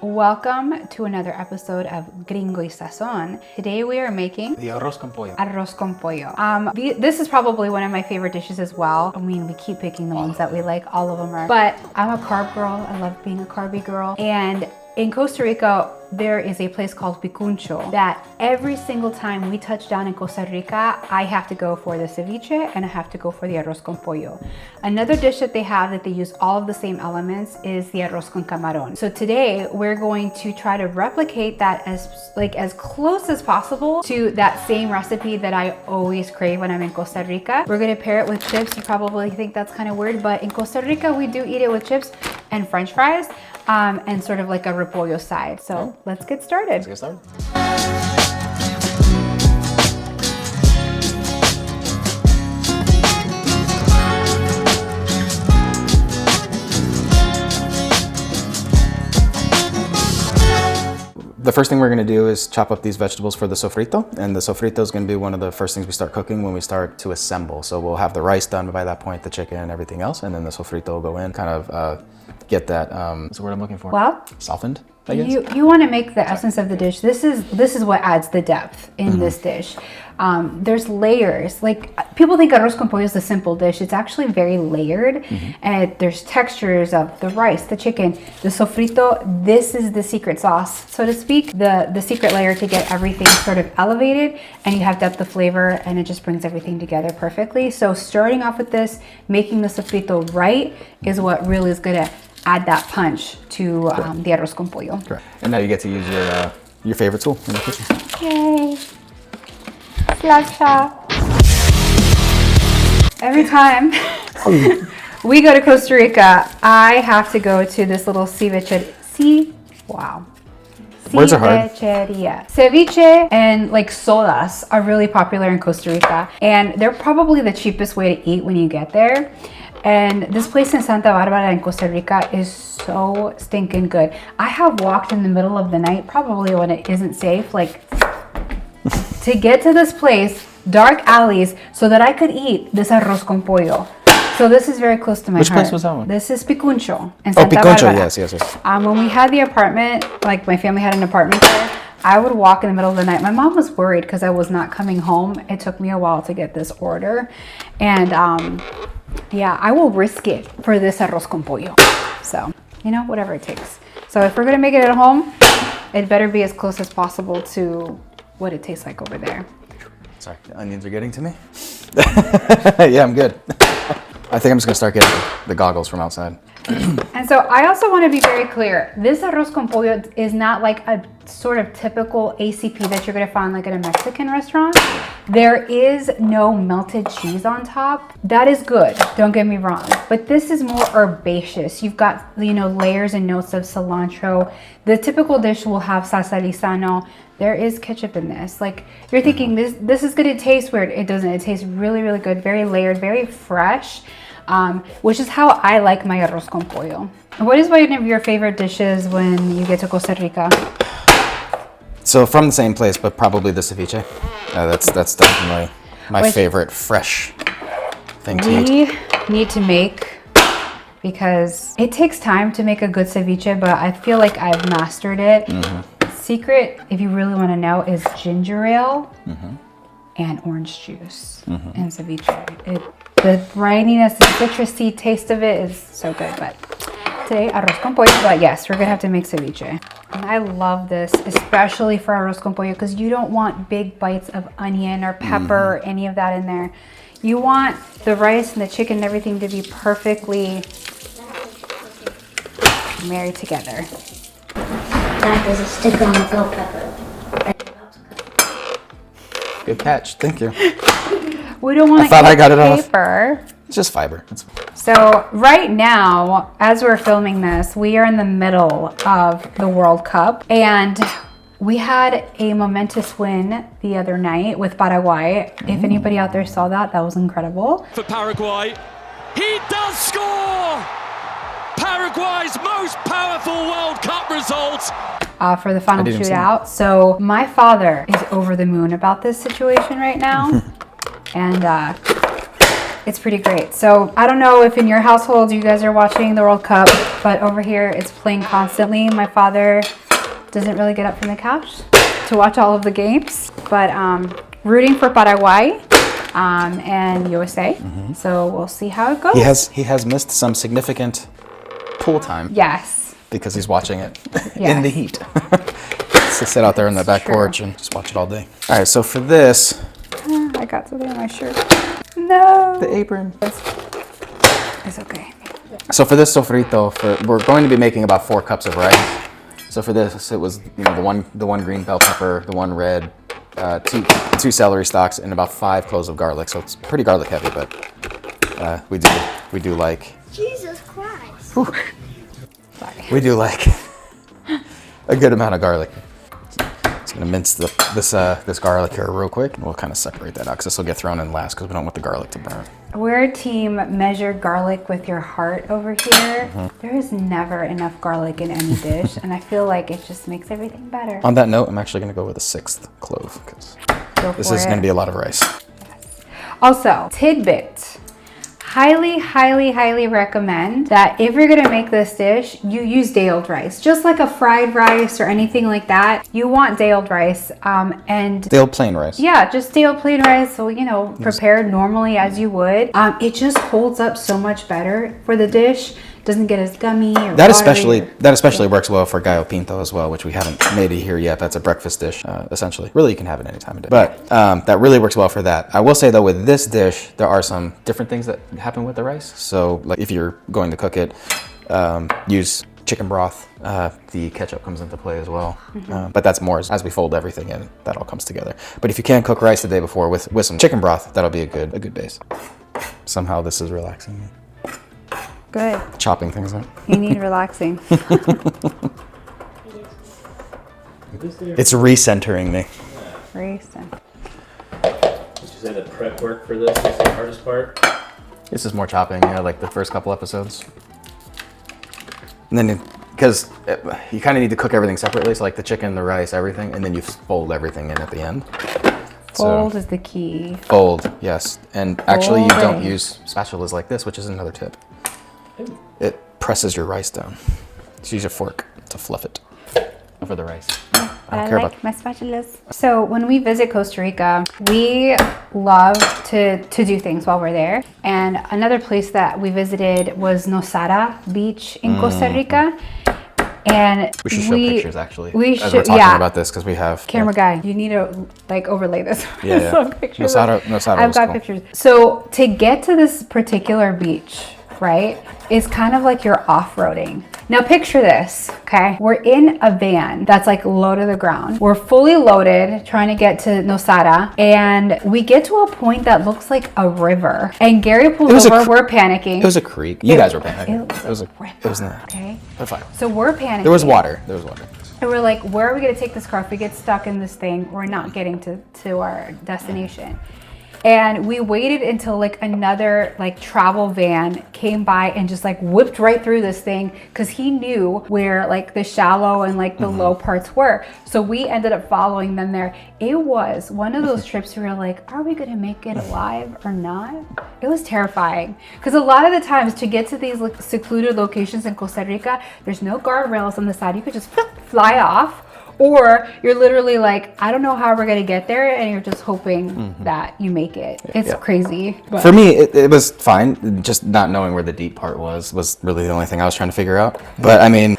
Welcome to another episode of Gringo y Sazón. Today we are making the arroz con pollo. Arroz con pollo. This is probably one of my favorite dishes as well. I mean, we keep picking the ones that we like. All of them are. But I'm a carb girl. I love being a carby girl. And in Costa Rica, there is a place called Picuncho that every single time we touch down in Costa Rica, I have to go for the ceviche and I have to go for the arroz con pollo. Another dish that they have that they use all of the same elements is the arroz con camarón. So today we're going to try to replicate that as close as possible to that same recipe that I always crave when I'm in Costa Rica. We're gonna pair it with chips. You probably think that's kind of weird, but in Costa Rica we do eat it with chips and French fries. And sort of like a repollo side. So let's get started. The first thing we're going to do is chop up these vegetables for the sofrito, and the sofrito is going to be one of the first things we start cooking when we start to assemble. So we'll have the rice done by that point, the chicken and everything else, and then the sofrito will go in, kind of get that, what's the word I'm looking for? Well, softened, I guess? You want to make the essence of the dish. This is what adds the depth in this dish. There's layers. Like, people think arroz con pollo is a simple dish. It's actually very layered. And there's textures of the rice, the chicken, the sofrito. This is the secret sauce, so to speak. The secret layer to get everything sort of elevated, and you have depth of flavor, and it just brings everything together perfectly. So starting off with this, making the sofrito right is what really is gonna add that punch to the arroz con pollo. Correct. And now you get to use your favorite tool in the kitchen. Yay! Slasha. Every time we go to Costa Rica, I have to go to this little cevicheria. Words are hard. Ceviche and like sodas are really popular in Costa Rica, and they're probably the cheapest way to eat when you get there. And this place in Santa Barbara in Costa Rica is so stinking good. I have walked in the middle of the night, probably when it isn't safe, like to get to this place, dark alleys, so that I could eat this arroz con pollo. So this is very close to my heart. Which place was that one? This is Picuncho in Santa Picuncho, Barbara. yes. When we had the apartment, like my family had an apartment there, I would walk in the middle of the night. My mom was worried because I was not coming home. It took me a while to get this order. And yeah, I will risk it for this arroz con pollo. So, whatever it takes. So if we're gonna make it at home, it better be as close as possible to what it tastes like over there. Sorry, the onions are getting to me. Yeah, I'm good. I think I'm just gonna start getting the goggles from outside. And so I also want to be very clear. This arroz con pollo is not like a sort of typical ACP that you're going to find like at a Mexican restaurant. There is no melted cheese on top. That is good, don't get me wrong. But this is more herbaceous. You've got, layers and notes of cilantro. The typical dish will have salsa Lizano. There is ketchup in this. Like, you're thinking this is going to taste weird. It doesn't. It tastes really, really good. Very layered, very fresh. Which is how I like my arroz con pollo. What is one of your favorite dishes when you get to Costa Rica? So from the same place, but probably the ceviche. That's definitely my favorite fresh thing to eat. We need to make, because it takes time to make a good ceviche, but I feel like I've mastered it. Secret, if you really want to know, is ginger ale and orange juice and ceviche. The brininess, the citrusy taste of it is so good. But today, arroz con pollo. But yes, we're gonna have to make ceviche. And I love this, especially for arroz con pollo, because you don't want big bites of onion or pepper or any of that in there. You want the rice and the chicken and everything to be perfectly married together. That is a sticker on the bell pepper. Good catch, thank you. We don't want to I got it paper. It's just fiber. So right now, as we're filming this, we are in the middle of the World Cup, and we had a momentous win the other night with Paraguay. If anybody out there saw that was incredible. For Paraguay, he does score! Paraguay's most powerful World Cup result. For the final shootout. So my father is over the moon about this situation right now. And it's pretty great. So I don't know if in your household you guys are watching the World Cup, but over here it's playing constantly. My father doesn't really get up from the couch to watch all of the games, but rooting for Paraguay and USA. So we'll see how it goes. He has missed some significant pool time. Yes. Because he's watching it Yes. in the heat. So sit out there on the back porch and just watch it all day. All right, so for this, I got something on my shirt. No. the apron. It's okay. So for this sofrito, we're going to be making about 4 cups of rice. So for this, it was the one green bell pepper, the one red, two celery stalks, and about 5 cloves of garlic. So it's pretty garlic heavy, but we do like. Jesus Christ. Whew, we do like a good amount of garlic. Just gonna mince this garlic here real quick. We'll kind of separate that out because this will get thrown in last because we don't want the garlic to burn. We're team measure garlic with your heart over here. There is never enough garlic in any dish, and I feel like it just makes everything better. On that note, I'm actually gonna go with a 6th clove because this is gonna be a lot of rice. Yes. Also, tidbit. Highly, highly, highly recommend that if you're gonna make this dish, you use day-old rice. Just like a fried rice or anything like that, you want day-old rice. And Day-old plain rice. yeah, just day-old plain rice. So, prepared normally as you would. It just holds up so much better for the dish. Doesn't get as gummy or That watery especially works well for gallo pinto as well, which we haven't made it here yet. That's a breakfast dish, essentially. Really, you can have it any time of day. But that really works well for that. I will say though, with this dish, there are some different things that happen with the rice. So, like if you're going to cook it, use chicken broth. The ketchup comes into play as well. But that's more as we fold everything in, that all comes together. But if you can cook rice the day before with some chicken broth, that'll be a good base. Somehow this is relaxing me. Good. Chopping things up. You need relaxing. It's recentering me. Recent. Would you say the prep work for this is the hardest part? This is more chopping, like the first couple episodes. And then, because you kind of need to cook everything separately, so like the chicken, the rice, everything, and then you fold everything in at the end. Fold is the key. Fold, yes. And actually you don't Folding. use spatulas like this, which is another tip. It presses your rice down. So use a fork to fluff it over the rice. I don't care like about my spatulas. So when we visit Costa Rica, we love to do things while we're there. And another place that we visited was Nosara Beach in Costa Rica. And we should show pictures actually. We as should, we're talking about this because we have Camera guy, you need to overlay this. Yeah. Some pictures. Nosara I've was got cool. pictures. So to get to this particular beach, right, is kind of like you're off-roading. Now picture this, okay? We're in a van that's like low to the ground. We're fully loaded trying to get to Nosara, and we get to a point that looks like a river. And Gary pulls over, we're panicking. It was a creek. You guys were panicking. It was not. Okay. But fine. So we're panicking. There was water. And we're like, where are we gonna take this car? If we get stuck in this thing, we're not getting to our destination. And we waited until like another like travel van came by and just like whipped right through this thing because he knew where like the shallow and like the low parts were. So we ended up following them there. It was one of those trips where you're like, are we gonna make it alive or not? It was terrifying because a lot of the times to get to these like secluded locations in Costa Rica, there's no guardrails on the side. You could just fly off. Or you're literally like, I don't know how we're gonna get there, and you're just hoping that you make it. It's crazy. But. For me, it was fine. Just not knowing where the deep part was really the only thing I was trying to figure out. But I mean,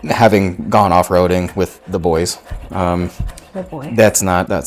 having gone off-roading with the boys, that's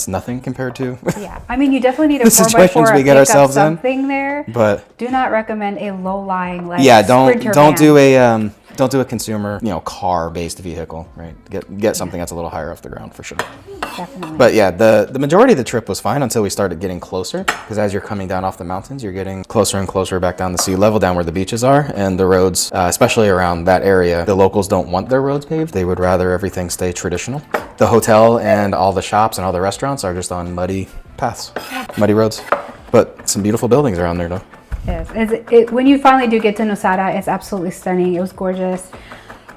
nothing compared to. Yeah, I mean, you definitely need a the 4x4 situations we get ourselves in. Something there. But do not recommend a low-lying like don't van. do a consumer car-based vehicle, right? Get something that's a little higher off the ground for sure. Definitely. But yeah, the majority of the trip was fine until we started getting closer, because as you're coming down off the mountains, you're getting closer and closer back down the sea level, down where the beaches are, and the roads, especially around that area, the locals don't want their roads paved. They would rather everything stay traditional. The hotel and all the shops and all the restaurants are just on muddy paths, muddy roads. But some beautiful buildings around there, though. Yes, when you finally do get to Nosara, it's absolutely stunning. It was gorgeous.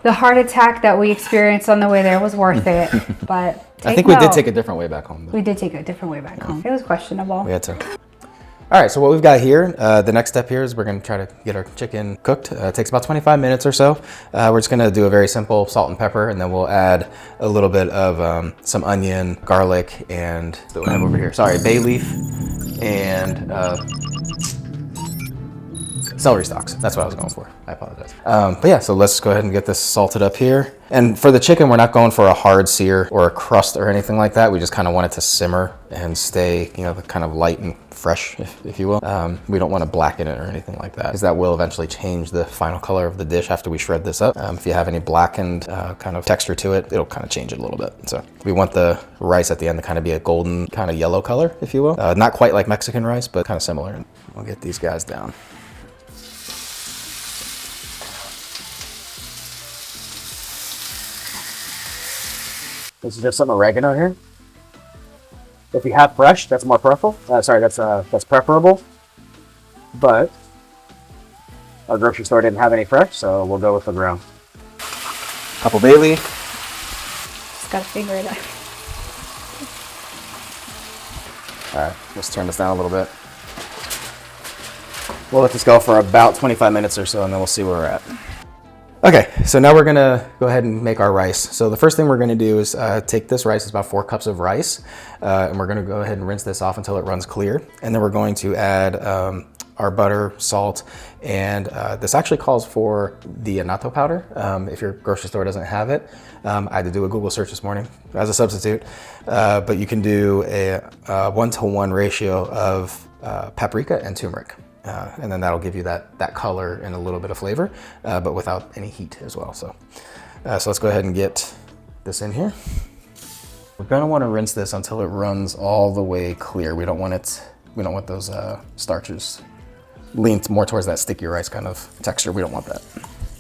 The heart attack that we experienced on the way there was worth it, but I think we did take a different way back home, though. We did take a different way back home. It was questionable. We had to. All right, so what we've got here, the next step here is we're gonna try to get our chicken cooked. It takes about 25 minutes or so. We're just gonna do a very simple salt and pepper, and then we'll add a little bit of some onion, garlic, and what do I have over here? Sorry, bay leaf and celery stalks. That's what I was going for. I apologize. But yeah, so let's go ahead and get this salted up here. And for the chicken, we're not going for a hard sear or a crust or anything like that. We just kind of want it to simmer and stay, you know, kind of light and fresh, if you will. We don't want to blacken it or anything like that, because that will eventually change the final color of the dish after we shred this up. If you have any blackened kind of texture to it, it'll kind of change it a little bit. So we want the rice at the end to kind of be a golden kind of yellow color, if you will. Not quite like Mexican rice, but kind of similar. We'll get these guys down. This is just some oregano here. If you have fresh, that's more preferable. That's preferable. But our grocery store didn't have any fresh, so we'll go with the ground. Couple bay leaf. Just gotta figure it out. All right, let's turn this down a little bit. We'll let this go for about 25 minutes or so, and then we'll see where we're at. Okay, so now we're gonna go ahead and make our rice. So the first thing we're gonna do is take this rice, it's about 4 cups of rice, and we're gonna go ahead and rinse this off until it runs clear. And then we're going to add our butter, salt, and this actually calls for the annatto powder. If your grocery store doesn't have it, I had to do a Google search this morning as a substitute, but you can do a 1-to-1 ratio of paprika and turmeric. And then that'll give you that color and a little bit of flavor, but without any heat as well. So let's go ahead and get this in here. We're gonna want to rinse this until it runs all the way clear. We don't want those starches lean more towards that sticky rice kind of texture. We don't want that.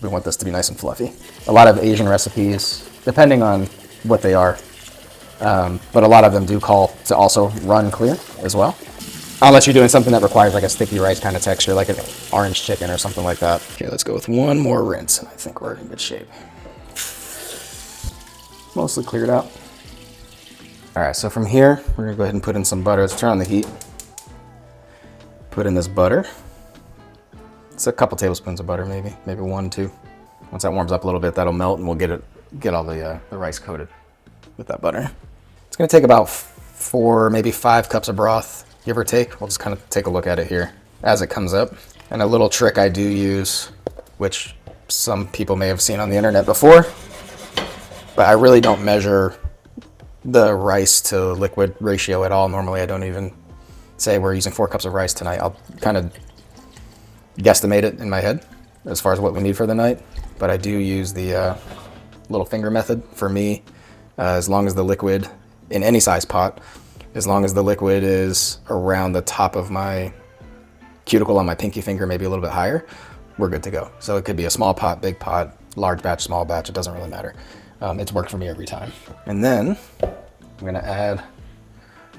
We want this to be nice and fluffy. A lot of Asian recipes, depending on what they are, but a lot of them do call to also run clear as well. Unless you're doing something that requires like a sticky rice kind of texture, like an orange chicken or something like that. Okay, let's go with one more rinse, and I think we're in good shape. Mostly cleared out. All right, so from here, we're gonna go ahead and put in some butter. Let's turn on the heat. Put in this butter. It's a couple tablespoons of butter, maybe 1, 2. Once that warms up a little bit, that'll melt, and we'll get all the rice coated with that butter. It's gonna take about 4, maybe 5 cups of broth, give or take. We'll just kind of take a look at it here as it comes up. And a little trick I do use, which some people may have seen on the internet before, but I really don't measure the rice to liquid ratio at all. Normally I don't even say we're using 4 cups of rice tonight. I'll kind of guesstimate it in my head as far as what we need for the night. But I do use the little finger method for me. As long as the liquid, in any size pot, as long as the liquid is around the top of my cuticle on my pinky finger, maybe a little bit higher, we're good to go. So it could be a small pot, big pot, large batch, small batch, it doesn't really matter. It's worked for me every time. And then I'm gonna add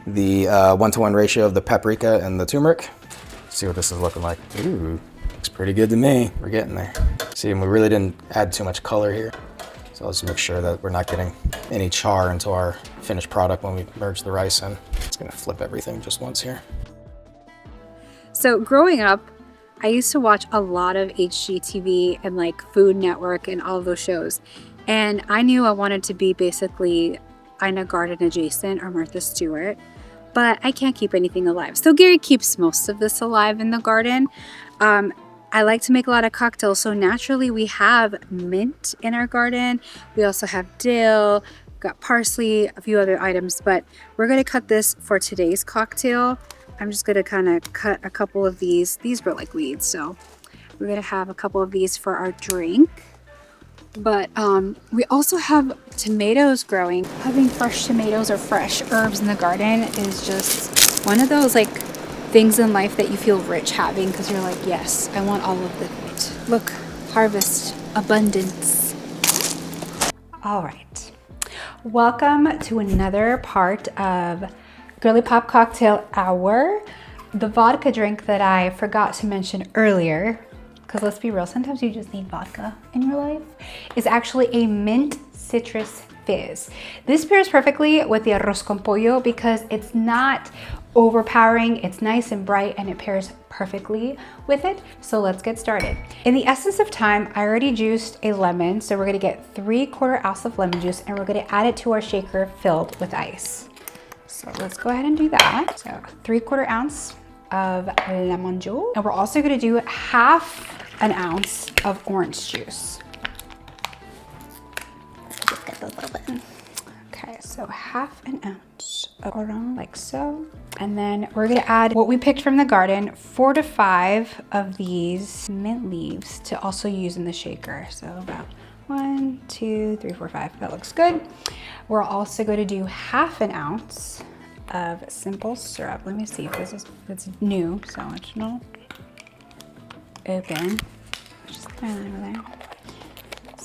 the 1-to-1 ratio of the paprika and the turmeric. See what this is looking like. Ooh, looks pretty good to me. We're getting there. See, and we really didn't add too much color here. So let's make sure that we're not getting any char into our finished product when we merge the rice in. It's gonna flip everything just once here. So growing up, I used to watch a lot of HGTV and like Food Network and all of those shows. And I knew I wanted to be basically Ina Garten adjacent or Martha Stewart, but I can't keep anything alive. So Gary keeps most of this alive in the garden. I like to make a lot of cocktails, so naturally we have mint in our garden. We also have dill, got parsley, a few other items, but we're gonna cut this for today's cocktail. I'm just gonna kind of cut a couple of these. These were like weeds, so we're gonna have a couple of these for our drink. But we also have tomatoes growing. Having fresh tomatoes or fresh herbs in the garden is just one of those like things in life that you feel rich having, because you're like, yes, I want all of it. Look, harvest, abundance. All right. Welcome to another part of Girly Pop Cocktail Hour. The vodka drink that I forgot to mention earlier, because let's be real, sometimes you just need vodka in your life, is actually a mint citrus fizz. This pairs perfectly with the arroz con pollo because it's not overpowering, it's nice and bright, and it pairs perfectly with it. So let's get started. In the essence of time, I already juiced a lemon, so we're gonna get 3/4 ounce of lemon juice, and we're gonna add it to our shaker filled with ice. So let's go ahead and do that. So 3/4 ounce of lemon juice, and we're also gonna do 1/2 ounce of orange juice. Just get those little bit. Okay, so 1/2 ounce of orange, like so. And then we're gonna add what we picked from the garden, 4 to 5 of these mint leaves to also use in the shaker. So about 1, 2, 3, 4, 5, that looks good. We're also gonna do 1/2 ounce of simple syrup. Let me see if it's new, so it's not open. Just throw that over there.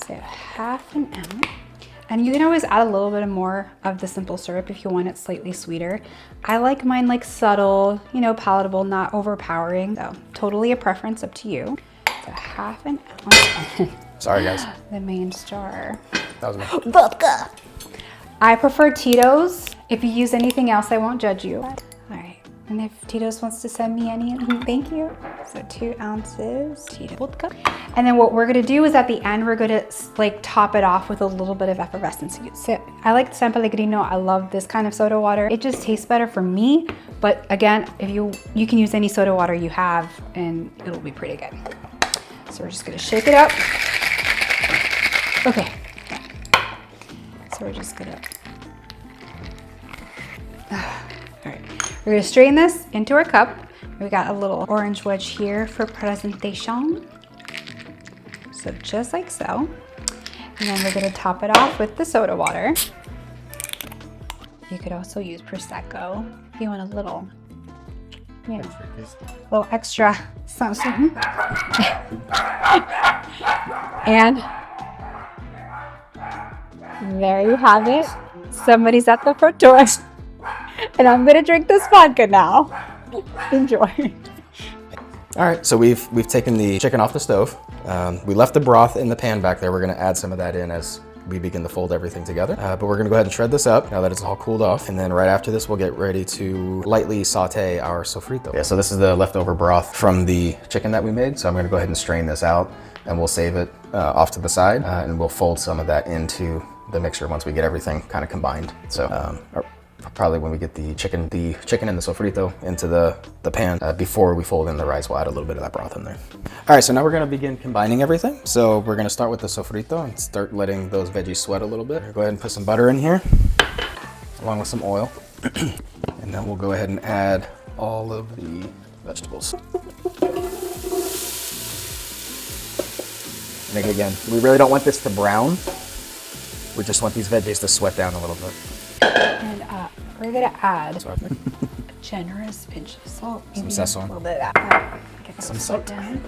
So 1/2 ounce. And you can always add a little bit more of the simple syrup if you want it slightly sweeter. I like mine like subtle, you know, palatable, not overpowering. So totally a preference, up to you. So 1/2 ounce. Sorry guys. The main star. That was me. Vodka. I prefer Tito's. If you use anything else, I won't judge you. All right, and if Tito's wants to send me any, thank you. So 2 ounces Tito's vodka. And then what we're gonna do is at the end, we're gonna like top it off with a little bit of effervescence. So I like San Pellegrino. I love this kind of soda water. It just tastes better for me. But again, if you can use any soda water you have and it'll be pretty good. So we're just gonna shake it up. Okay. So we're just gonna, all right. We're gonna strain this into our cup. We got a little orange wedge here for presentation. So just like so. And then we're gonna top it off with the soda water. You could also use Prosecco if you want a little, you know, a little extra something. And there you have it. Somebody's at the front door. And I'm gonna drink this vodka now. Enjoy. All right, so we've taken the chicken off the stove. We left the broth in the pan back there. We're gonna add some of that in as we begin to fold everything together. But we're gonna go ahead and shred this up now that it's all cooled off. And then right after this, we'll get ready to lightly saute our sofrito. Yeah, so this is the leftover broth from the chicken that we made. So I'm gonna go ahead and strain this out and we'll save it off to the side and we'll fold some of that into the mixture once we get everything kind of combined. So probably when we get the chicken and the sofrito into the pan before we fold in the rice, we'll add a little bit of that broth in there. All right, so now we're gonna begin combining everything. So we're gonna start with the sofrito and start letting those veggies sweat a little bit. Go ahead and put some butter in here, along with some oil. And then we'll go ahead and add all of the vegetables. And again, we really don't want this to brown. We just want these veggies to sweat down a little bit. And we're gonna add a generous pinch of salt. Some sazon. A little bit of that. Get Some those salt. down.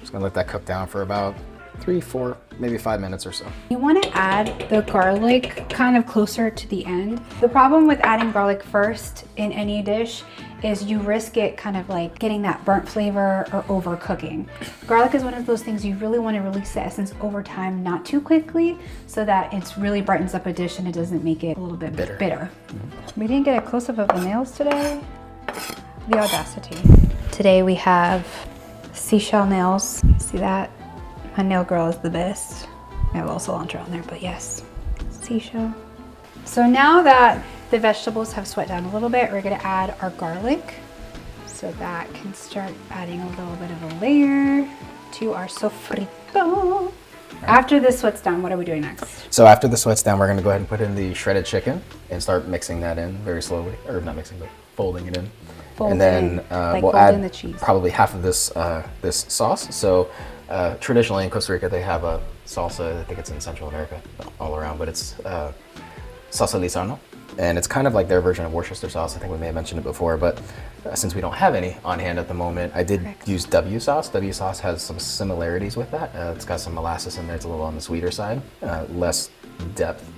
Just gonna let that cook down for about 3, 4, maybe 5 minutes or so. You want to add the garlic kind of closer to the end. The problem with adding garlic first in any dish is you risk it kind of like getting that burnt flavor or overcooking. Garlic is one of those things you really want to release the essence over time, not too quickly, so that it really brightens up a dish and it doesn't make it a little bit bitter. Mm-hmm. We didn't get a close-up of the nails today. The audacity. Today we have seashell nails. See that? My nail girl is the best. I have a little cilantro on there, but yes, seashell. So now that the vegetables have sweat down a little bit, we're gonna add our garlic. So that can start adding a little bit of a layer to our sofrito. After this sweats down, what are we doing next? So after the sweats down, we're gonna go ahead and put in the shredded chicken and start mixing that in very slowly, or not mixing, but folding it in. And then we'll add the cheese. probably half of this this sauce. So traditionally in Costa Rica, they have a salsa, I think it's in Central America, all around, but it's salsa Lizano. And it's kind of like their version of Worcester sauce. I think we may have mentioned it before, but since we don't have any on hand at the moment, I did use W sauce. W sauce has some similarities with that. It's got some molasses in there. It's a little on the sweeter side, less depth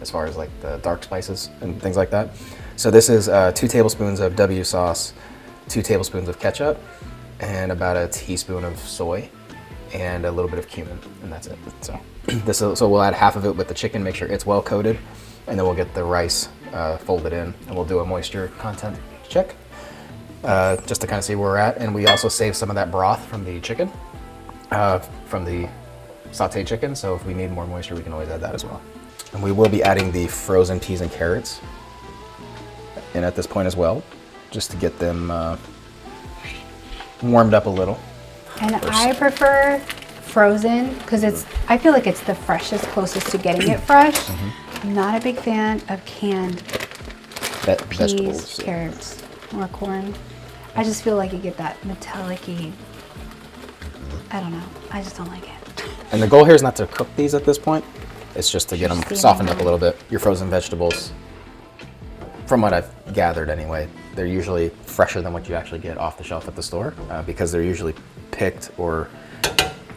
as far as like the dark spices and things like that. So this is 2 tablespoons of W sauce, 2 tablespoons of ketchup, and about a teaspoon of soy, and a little bit of cumin, and that's it. So So we'll add half of it with the chicken, make sure it's well coated, and then we'll get the rice folded in, and we'll do a moisture content check just to kind of see where we're at. And we also save some of that broth from the chicken, from the sauteed chicken. So if we need more moisture, we can always add that as well. And we will be adding the frozen peas and carrots in at this point as well, just to get them warmed up a little. And I prefer frozen because I feel like it's the freshest, closest to getting it fresh. I'm not a big fan of canned peas, vegetables, carrots, or corn. I just feel like you get that metallic-y, I don't know, I just don't like it. And the goal here is not to cook these at this point. It's just to get them Steam softened them. up a little bit. Your frozen vegetables, from what I've gathered anyway, they're usually fresher than what you actually get off the shelf at the store because they're usually picked or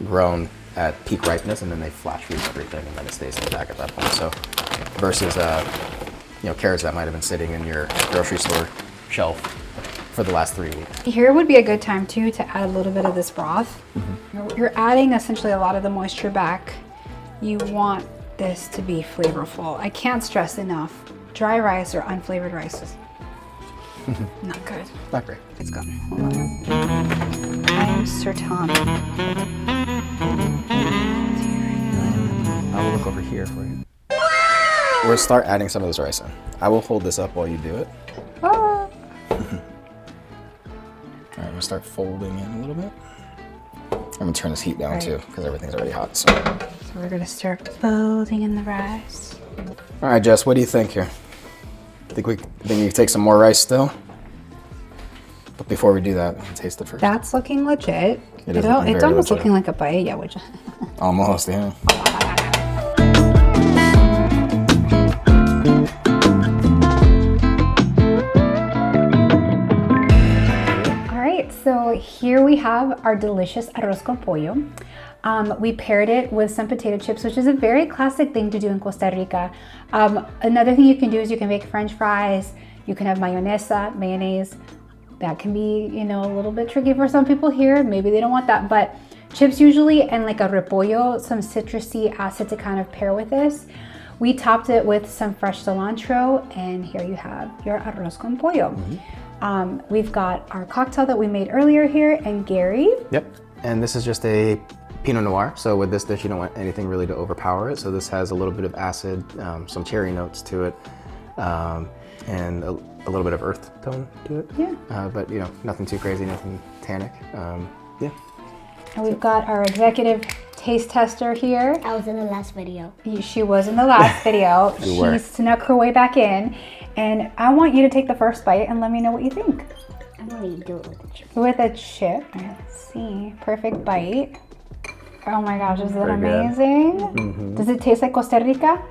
grown at peak ripeness, and then they flash freeze everything, and then it stays in the bag at that point. So versus carrots that might have been sitting in your grocery store shelf for the last 3 weeks. Here would be a good time too to add a little bit of this broth. You're adding essentially a lot of the moisture back. You want this to be flavorful. I can't stress enough, dry rice or unflavored rice is not good. Not great. It's gone. Hold on. I'm certain. I will look over here for you. We're gonna start adding some of this rice in. I will hold this up while you do it. Ah. All right, I'm gonna start folding in a little bit. I'm gonna turn this heat down Right. too, because everything's already hot. So So we're gonna start folding in the rice. all right, Jess, what do you think here? Think you can take some more rice still? But before we do that, we can taste it first. That's looking legit. It is looking It's very almost legit. looking like a paella, which Almost, yeah. All right, so here we have our delicious arroz con pollo. We paired it with some potato chips, which is a very classic thing to do in Costa Rica. Another thing you can do is you can make French fries. You can have mayonnaise. That can be, a little bit tricky for some people here. Maybe they don't want that, but chips usually, and like a repollo, some citrusy acid to kind of pair with this. We topped it with some fresh cilantro, and here you have your arroz con pollo. We've got our cocktail that we made earlier here, and Gary. Yep, and this is just a Pinot Noir. So with this dish, you don't want anything really to overpower it. So this has a little bit of acid, some cherry notes to it, and a little bit of earth tone to it. Yeah. But nothing too crazy, nothing tannic. Yeah. And we've got our executive taste tester here. I was in the last video. She was in the last video. You were. She snuck her way back in. And I want you to take the first bite and let me know what you think. I'm going to do it with the chip. With a chip. All right, let's see. Perfect bite. Oh my gosh, is it Very good. amazing? Does it taste like Costa Rica?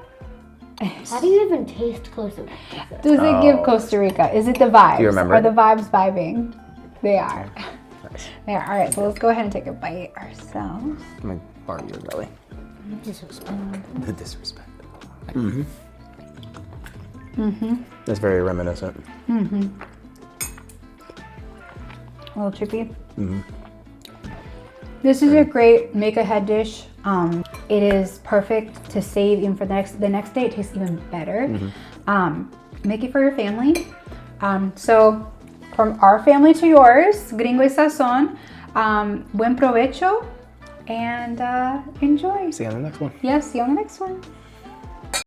How do you even taste Costa Rica? Does it give Costa Rica? Is it the vibes? Do you remember? Are the vibes vibing? They are. Nice. They are. All right, so let's go ahead and take a bite ourselves. I'm gonna borrow your belly. Disrespect. The disrespect. That's very reminiscent. A little chippy. This is a great make-ahead dish. It is perfect to save even for the next day. It tastes even better. Make it for your family. So from our family to yours, Gringo y Sazón. Buen provecho and enjoy. See you on the next one. Yes, see you on the next one.